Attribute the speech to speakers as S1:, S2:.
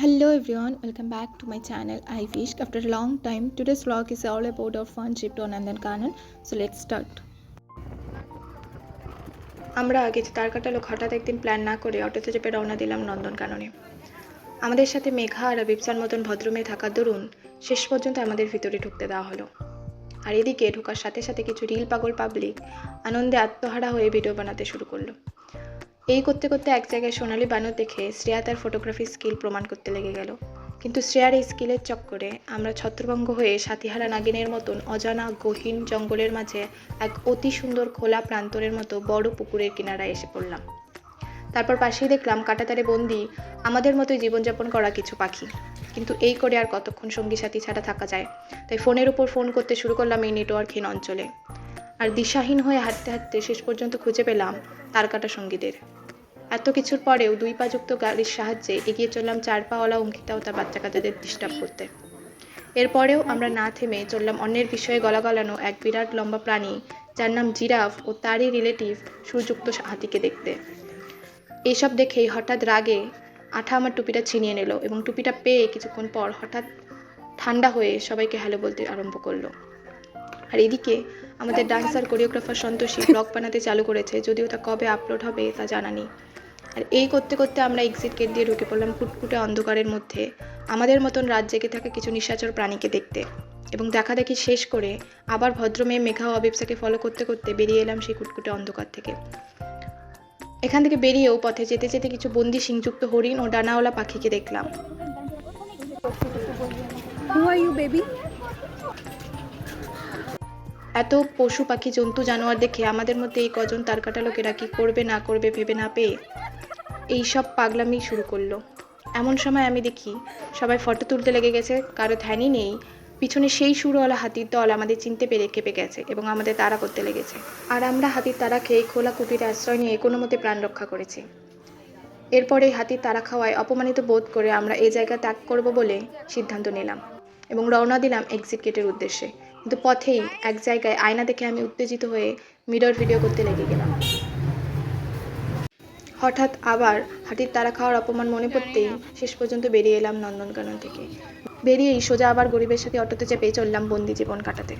S1: Hello everyone, welcome back to my channel iFish. After a long time, today's vlog is all about our fun trip to Nandankanan. So let's start. আমরা আগে যে তারকাটা লোক হঠাৎ একদিন plan না করে অটোতে চেপে রওনা দিলাম নন্দনকাননে। আমাদের সাথে মেঘা আর বিপসার মতন ভদ্রমেয়ে থাকার দরুন শেষ পর্যন্ত আমাদের ভিতরে ঢুকতে দেওয়া হলো। আর এদিকে ঢোকার সাথে সাথে কিছু রিল পাগল পাবলিক আনন্দে আত্মহারা হয়ে ভিডিও বানাতে শুরু করলো। এই করতে করতে এক জায়গায় সোনালি বানর দেখে শ্রেয়া তার ফটোগ্রাফি স্কিল প্রমাণ করতে লেগে গেল। কিন্তু শ্রেয়ার এই স্কিলের চক্করে আমরা ছত্রভঙ্গ হয়ে সাথীহারা নাগিনের মতন অজানা গহীন জঙ্গলের মাঝে এক অতি সুন্দর খোলা প্রান্তরের মতো বড় পুকুরের কিনারায় এসে পড়লাম। তারপর পাশেই দেখলাম কাঁটাতারে বন্দি আমাদের মতোই জীবনযাপন করা কিছু পাখি। কিন্তু এই করে আর কতক্ষণ সঙ্গী সাথী ছাড়া থাকা যায়, তাই ফোনের উপর ফোন করতে শুরু করলাম এই নেটওয়ার্কহীন অঞ্চলে। আর দিশাহীন হয়ে হাঁটতে হাঁটতে শেষ পর্যন্ত খুঁজে পেলাম তারকাটা সঙ্গীদের। এত কিছুর পরেও 2 পা যুক্ত গাড়ির সাহায্যে এগিয়ে চললাম 4 পাওয়ালা অঙ্কিতা ও তার বাচ্চা কাচ্চাদের ডিস্টার্ব করতে। এরপরেও আমরা না থেমে চললাম অন্যের বিষয়ে গলা গলানো এক বিরাট লম্বা প্রাণী যার নাম জিরাফ ও তারই রিলেটিভ সুযুক্ত হাতিকে দেখতে। এইসব দেখেই হঠাৎ রাগে আঠা আমার টুপিটা ছিনিয়ে নিল এবং টুপিটা পেয়ে কিছুক্ষণ পর হঠাৎ ঠান্ডা হয়ে সবাইকে হ্যালো বলতে আরম্ভ করলো। আর এদিকে আমাদের ডান্সার কোরিওগ্রাফার সন্তোষী ব্লগ বানাতে চালু করেছে, যদিও তা কবে আপলোড হবে তা জানা নেই। আর এই করতে করতে আমরা এক্সিট গেট দিয়ে ঢুকে পড়লাম কুটকুটে অন্ধকারের মধ্যে আমাদের মতন রাত জেগে থাকা কিছু নিশাচর প্রাণীকে দেখতে, এবং দেখাদেখি শেষ করে আবার ভদ্রমেয়ে মেঘা ও অবিপ্সাকে ফলো করতে করতে বেরিয়ে এলাম সেই কুটকুটে অন্ধকার থেকে। এখান থেকে বেরিয়েও পথে যেতে যেতে কিছু বন্দি শিংযুক্ত হরিণ ও ডানাওয়ালা পাখিকে দেখলাম। এত পশু পাখি জন্তু জানোয়ার দেখে আমাদের মধ্যে এই কজন তারকাটা লোকেরা কি করবে না করবে ভেবে না পেয়ে এইসব পাগলামি শুরু করলো। এমন সময় আমি দেখি সবাই ফটো তুলতে লেগে গেছে, কারো ধ্যানই নেই পিছনে সেই সুরওয়ালা হাতির দল আমাদের চিনতে পেরে কেঁপে গেছে এবং আমাদের তাড়া করতে লেগেছে। আর আমরা হাতির তাড়া খেয়ে খোলা কুটিরে আশ্রয় নিয়ে কোনো মতে প্রাণ রক্ষা করেছি। এরপরে হাতির তাড়া খাওয়ায় অপমানিত বোধ করে আমরা এই জায়গা ত্যাগ করব বলে সিদ্ধান্ত নিলাম এবং রওনা দিলাম এক্সিট গেটের উদ্দেশ্যে। কিন্তু পথেই এক জায়গায় আয়না দেখে আমি উত্তেজিত হয়ে মিরর ভিডিও করতে লেগে গেলাম। হঠাৎ আবার হাতির তাড়া খাওয়ার অপমান মনে পড়তেই শেষ পর্যন্ত বেরিয়ে এলাম নন্দনকানন থেকে। বেরিয়েই সোজা আবার গরিবের সাথে অটোতে চেপে চললাম বন্দি জীবন কাটাতে।